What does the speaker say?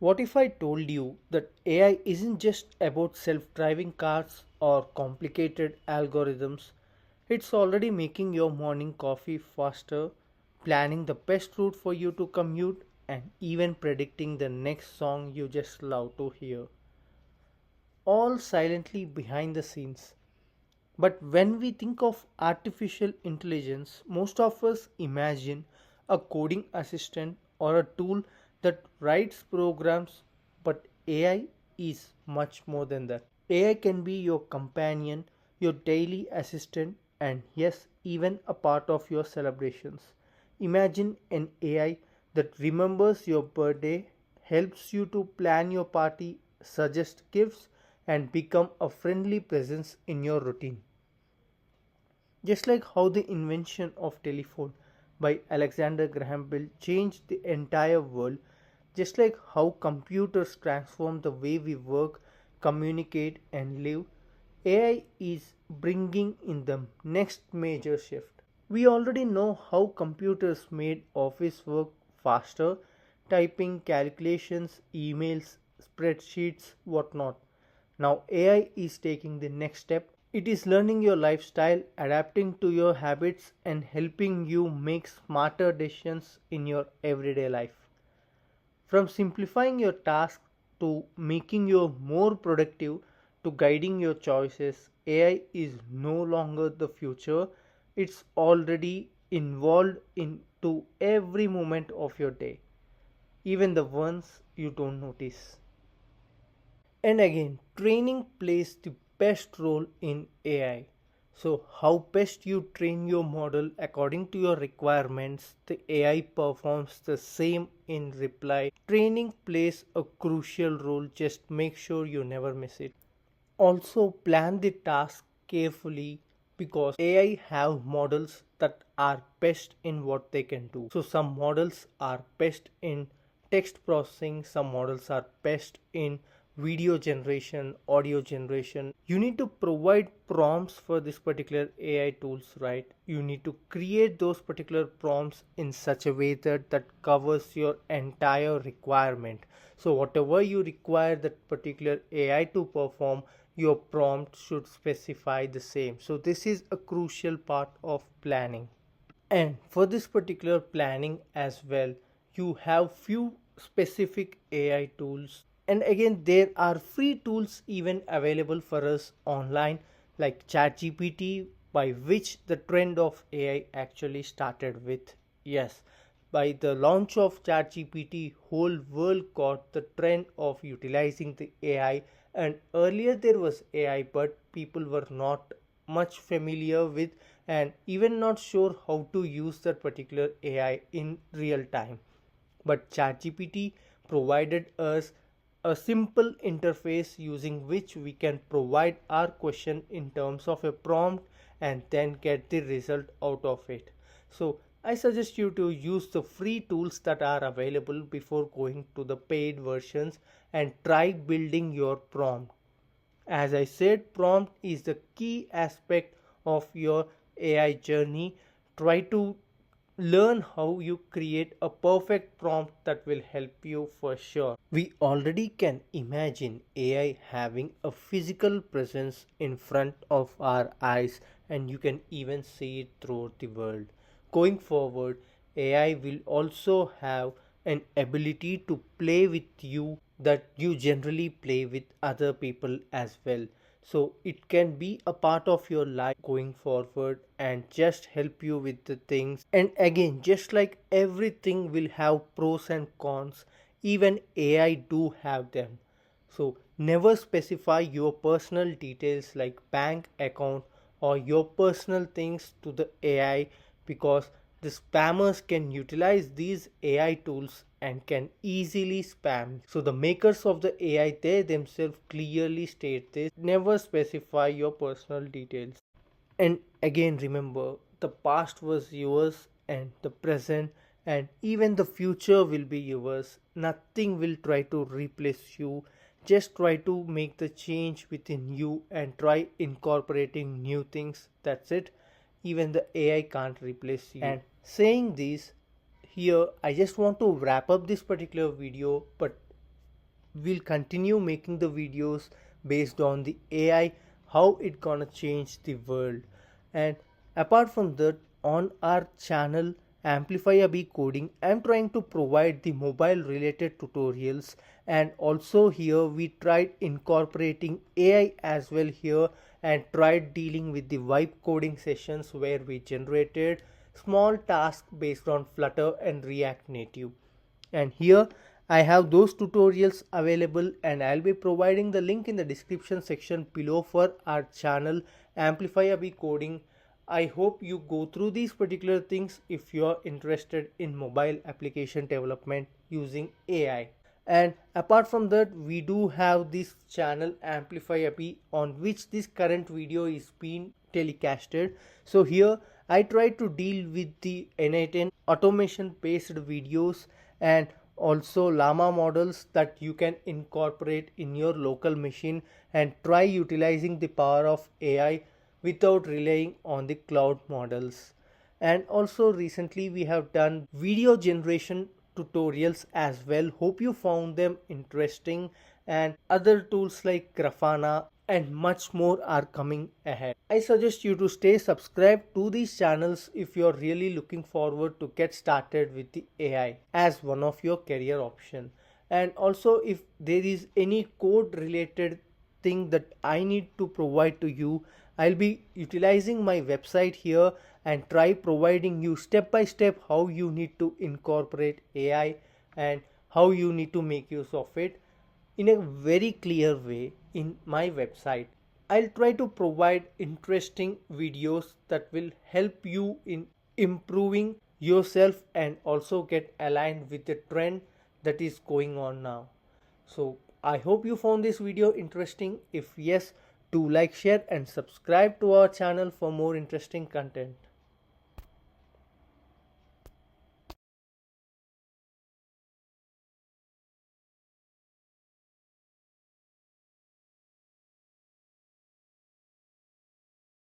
What if I told you that AI isn't just about self-driving cars or complicated algorithms? It's already making your morning coffee faster, planning the best route for you to commute, and even predicting the next song you just love to hear. All silently behind the scenes. But when we think of artificial intelligence, most of us imagine a coding assistant or a tool that writes programs, but AI is much more than that. AI can be your companion, your daily assistant, and yes, even a part of your celebrations. Imagine an AI that remembers your birthday, helps you to plan your party, suggest gifts, and become a friendly presence in your routine. Just like how the invention of telephone by Alexander Graham Bell changed the entire world, just like how computers transform the way we work, communicate and live, AI is bringing in the next major shift. We already know how computers made office work faster, typing, calculations, emails, spreadsheets, whatnot. Now AI is taking the next step. It is learning your lifestyle, adapting to your habits, and helping you make smarter decisions in your everyday life. From simplifying your tasks to making you more productive to guiding your choices, AI is no longer the future. It's already involved into every moment of your day, even the ones you don't notice. And again, training plays the best role in AI. So, how best you train your model according to your requirements, the AI performs the same in reply. Training plays a crucial role, just make sure you never miss it. Also, plan the task carefully because AI have models that are best in what they can do. So, some models are best in text processing, some models are best in video generation, audio generation. You need to provide prompts for this particular AI tools, right? You need to create those particular prompts in such a way that covers your entire requirement. So whatever you require that particular AI to perform, your prompt should specify the same. So this is a crucial part of planning. And for this particular planning as well, you have few specific AI tools. And again, there are free tools even available for us online, like ChatGPT, by which the trend of AI actually started with. Yes, by the launch of ChatGPT, whole world got the trend of utilizing the AI. And earlier there was AI, but people were not much familiar with and even not sure how to use that particular AI in real time. But ChatGPT provided us a simple interface using which we can provide our question in terms of a prompt and then get the result out of it. So I suggest you to use the free tools that are available before going to the paid versions and try building your prompt. As I said, prompt is the key aspect of your AI journey. Try to learn how you create a perfect prompt that will help you for sure. We already can imagine AI having a physical presence in front of our eyes, and you can even see it throughout the world. Going forward, AI will also have an ability to play with you that you generally play with other people as well. So it can be a part of your life going forward and just help you with the things. And again, just like everything will have pros and cons, even AI do have them. So never specify your personal details like bank account or your personal things to the AI, because the spammers can utilize these AI tools and can easily spam. So the makers of the AI, they themselves clearly state this: never specify your personal details. And again, remember, the past was yours and the present and even the future will be yours. Nothing will try to replace you. Just try to make the change within you and try incorporating new things. That's it. Even the AI can't replace you. And saying this, here I just want to wrap up this particular video, but we'll continue making the videos based on the AI, how it gonna change the world. And apart from that, on our channel Amplifyabhi Coding, I'm trying to provide the mobile related tutorials, and also here we tried incorporating AI as well here, and tried dealing with the vibe coding sessions where we generated small tasks based on Flutter and React Native. And here I have those tutorials available, and I'll be providing the link in the description section below for our channel Amplifyabhi Coding. I hope you go through these particular things if you're interested in mobile application development using AI. And apart from that, we do have this channel Amplifyabhi, on which this current video is being telecasted. So here I try to deal with the N8N automation based videos, and also llama models that you can incorporate in your local machine, and try utilizing the power of AI without relying on the cloud models. And also recently we have done video generation tutorials as well. Hope you found them interesting, and other tools like Grafana and much more are coming ahead. I suggest you to stay subscribed to these channels if you're really looking forward to get started with the AI as one of your career option. And also, if there is any code related thing that I need to provide to you, I'll be utilizing my website here and try providing you step by step how you need to incorporate AI and how you need to make use of it in a very clear way in my website. I'll try to provide interesting videos that will help you in improving yourself and also get aligned with the trend that is going on now. So I hope you found this video interesting. If yes, do like, share and subscribe to our channel for more interesting content.